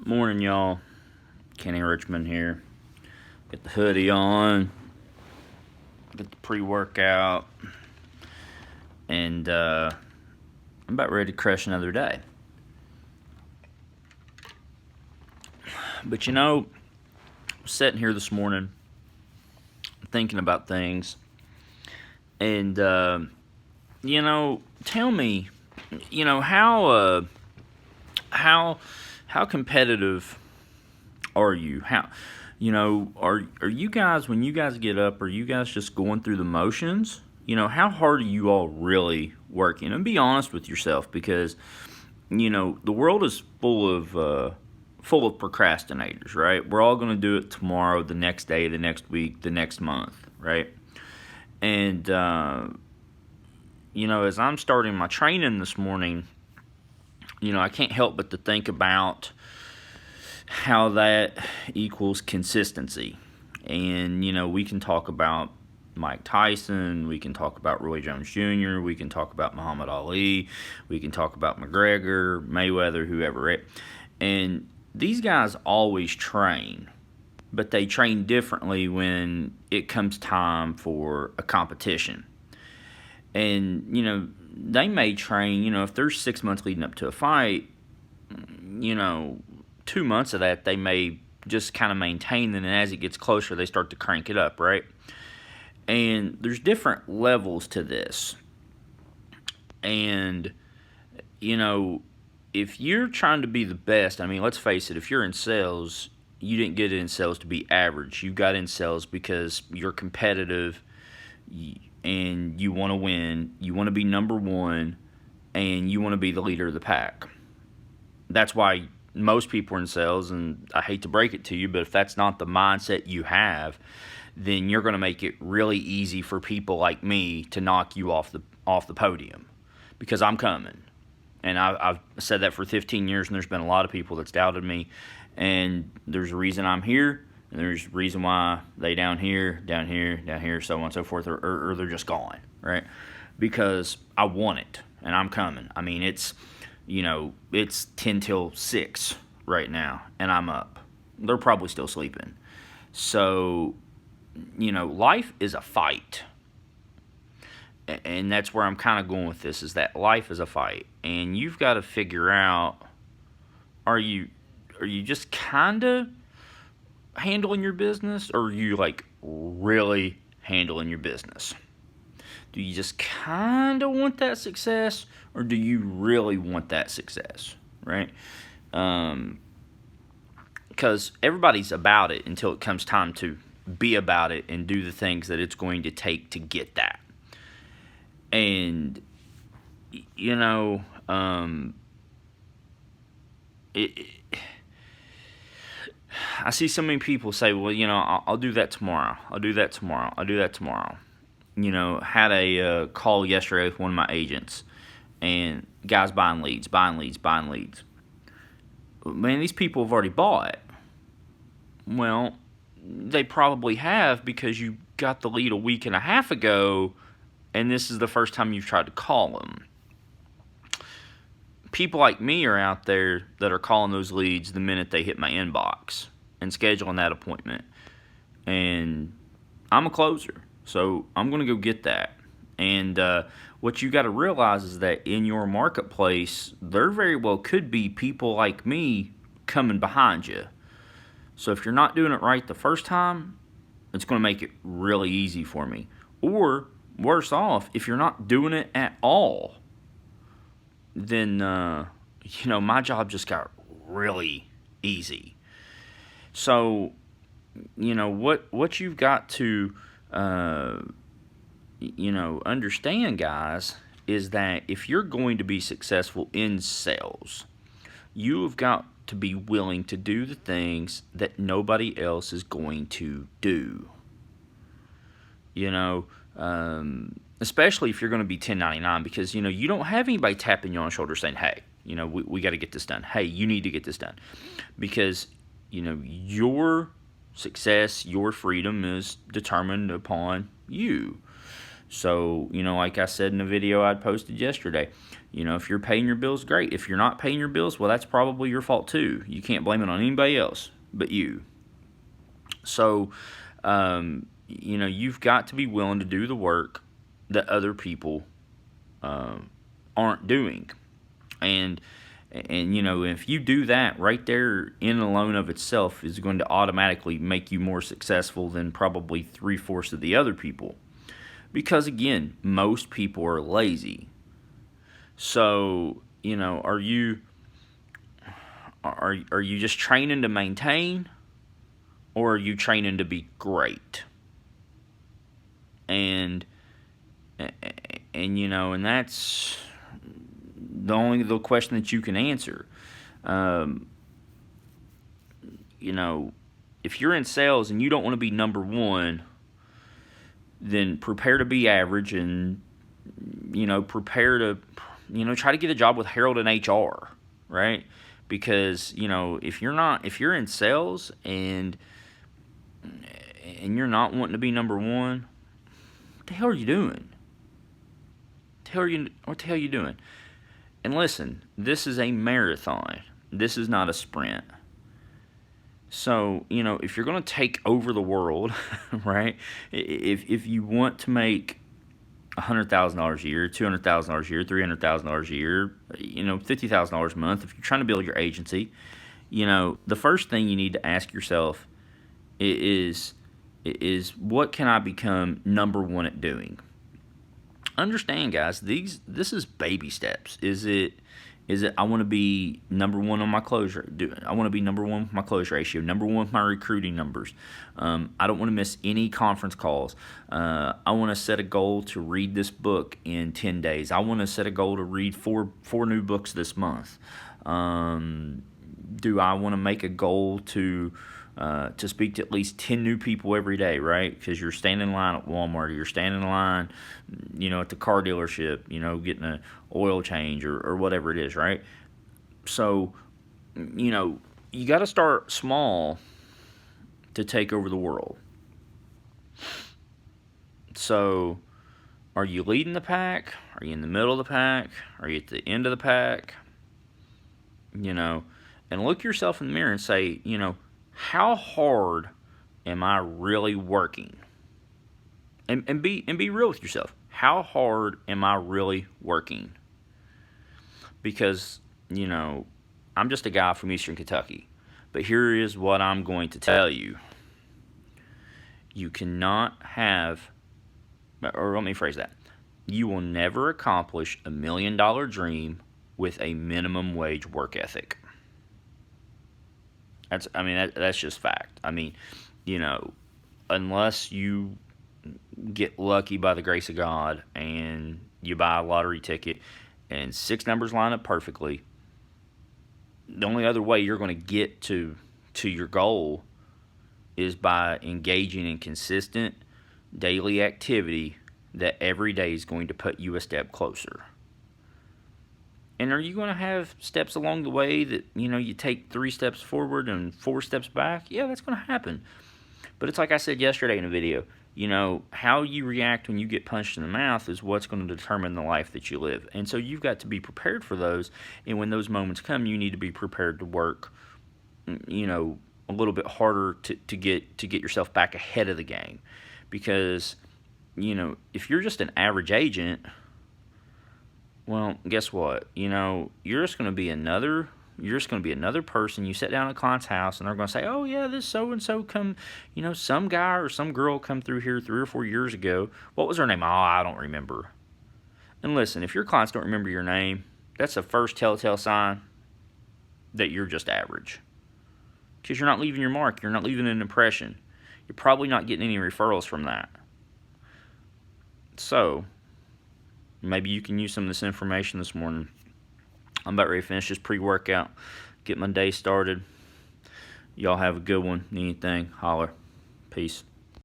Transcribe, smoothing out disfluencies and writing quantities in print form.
Morning, y'all. Kenny Richmond here. Get the hoodie on, get the pre-workout, and I'm about ready to crush another day. But I'm sitting here this morning thinking about things, and tell me, how how competitive are you? Are you guys, when you guys get up, are you guys just going through the motions? How hard are you all really working? And be honest with yourself, because the world is full of procrastinators, right? We're all going to do it tomorrow, the next day, the next week, the next month, right? And as I'm starting my training this morning, I can't help but to think about how that equals consistency. And, we can talk about Mike Tyson, we can talk about Roy Jones Jr., we can talk about Muhammad Ali, we can talk about McGregor, Mayweather, whoever, right? And these guys always train, but they train differently when it comes time for a competition. And, they may train, if there's 6 months leading up to a fight, 2 months of that they may just kind of maintain, and then as it gets closer they start to crank it up, right? And there's different levels to this. And if you're trying to be the best, I mean, let's face it, if you're in sales, you didn't get in sales to be average. You got in sales because you're competitive and you want to win, you want to be number one, and you want to be the leader of the pack. That's why most people are in sales, and I hate to break it to you, but if that's not the mindset you have, then you're going to make it really easy for people like me to knock you off the podium, because I'm coming. And I've said that for 15 years, and there's been a lot of people that's doubted me, and there's a reason I'm here, and there's a reason why they down here, so on and so forth, or they're just gone, right? Because I want it, and I'm coming. I mean, it's 10 till 6 right now, and I'm up. They're probably still sleeping. So, life is a fight. And that's where I'm kind of going with this, is that life is a fight. And you've got to figure out, are you just kind of handling your business, or are you like really handling your business? Do you just kind of want that success, or do you really want that success, right? Because everybody's about it until it comes time to be about it and do the things that it's going to take to get that. And, I see so many people say, well, I'll do that tomorrow. I'll do that tomorrow. I'll do that tomorrow. Had a call yesterday with one of my agents, and guys buying leads. Man, these people have already bought. Well, they probably have, because you got the lead a week and a half ago, and this is the first time you've tried to call them. People like me are out there that are calling those leads the minute they hit my inbox and scheduling that appointment. And I'm a closer, so I'm going to go get that. And what you got to realize is that in your marketplace, there very well could be people like me coming behind you. So if you're not doing it right the first time, it's going to make it really easy for me. Or worse off, if you're not doing it at all, then my job just got really easy. So what you've got to understand, guys, is that if you're going to be successful in sales, you have got to be willing to do the things that nobody else is going to do. Especially if you're going to be 1099, because you don't have anybody tapping you on the shoulder saying, hey, we got to get this done. Hey, you need to get this done. Because your success, your freedom is determined upon you. So, like I said in the video I posted yesterday, if you're paying your bills, great. If you're not paying your bills, well, that's probably your fault too. You can't blame it on anybody else but you. So, you've got to be willing to do the work that other people aren't doing. And if you do that right there in alone of itself is going to automatically make you more successful than probably 3/4 of the other people. Because again, most people are lazy. So, are you just training to maintain, or are you training to be great? And that's the question that you can answer. If you're in sales and you don't want to be number one, then prepare to be average, and prepare to try to get a job with Harold and HR, right? Because if you're in sales and you're not wanting to be number one, what the hell are you doing? What the hell are you doing? And listen, this is a marathon. This is not a sprint. So, if you're going to take over the world, right? If you want to make $100,000 a year, $200,000 a year, $300,000 a year, $50,000 a month, if you're trying to build your agency, the first thing you need to ask yourself is what can I become number one at doing? Understand, guys, this is baby steps. Is it I want to be number one on my close rate? I want to be number one with my close ratio, number one with my recruiting numbers. I don't want to miss any conference calls. I want to set a goal to read this book in 10 days. I want to set a goal to read four new books this month. Do I want to make a goal to speak to at least 10 new people every day, right? Because you're standing in line at Walmart, or you're standing in line, at the car dealership, getting an oil change or whatever it is, right? So, you got to start small to take over the world. So, are you leading the pack? Are you in the middle of the pack? Are you at the end of the pack? And look yourself in the mirror and say, how hard am I really working? And be real with yourself. How hard am I really working? Because, I'm just a guy from Eastern Kentucky. But here is what I'm going to tell you. You cannot have, or let me phrase that. You will never accomplish $1 million dream with a minimum wage work ethic. That's just fact. Unless you get lucky by the grace of God and you buy a lottery ticket and 6 numbers line up perfectly, the only other way you're going to get to your goal is by engaging in consistent daily activity that every day is going to put you a step closer. And are you going to have steps along the way that, you take 3 steps forward and 4 steps back? Yeah, that's going to happen. But it's like I said yesterday in a video, how you react when you get punched in the mouth is what's going to determine the life that you live. And so you've got to be prepared for those. And when those moments come, you need to be prepared to work, a little bit harder to get yourself back ahead of the game. Because, if you're just an average agent, well, guess what? You're just going to be another person. You sit down at a client's house and they're going to say, oh, yeah, this so-and-so come, some guy or some girl come through here 3 or 4 years ago. What was her name? Oh, I don't remember. And listen, if your clients don't remember your name, that's the first telltale sign that you're just average. Because you're not leaving your mark. You're not leaving an impression. You're probably not getting any referrals from that. So, maybe you can use some of this information this morning. I'm about ready to finish this pre-workout, get my day started. Y'all have a good one. Need anything, holler. Peace.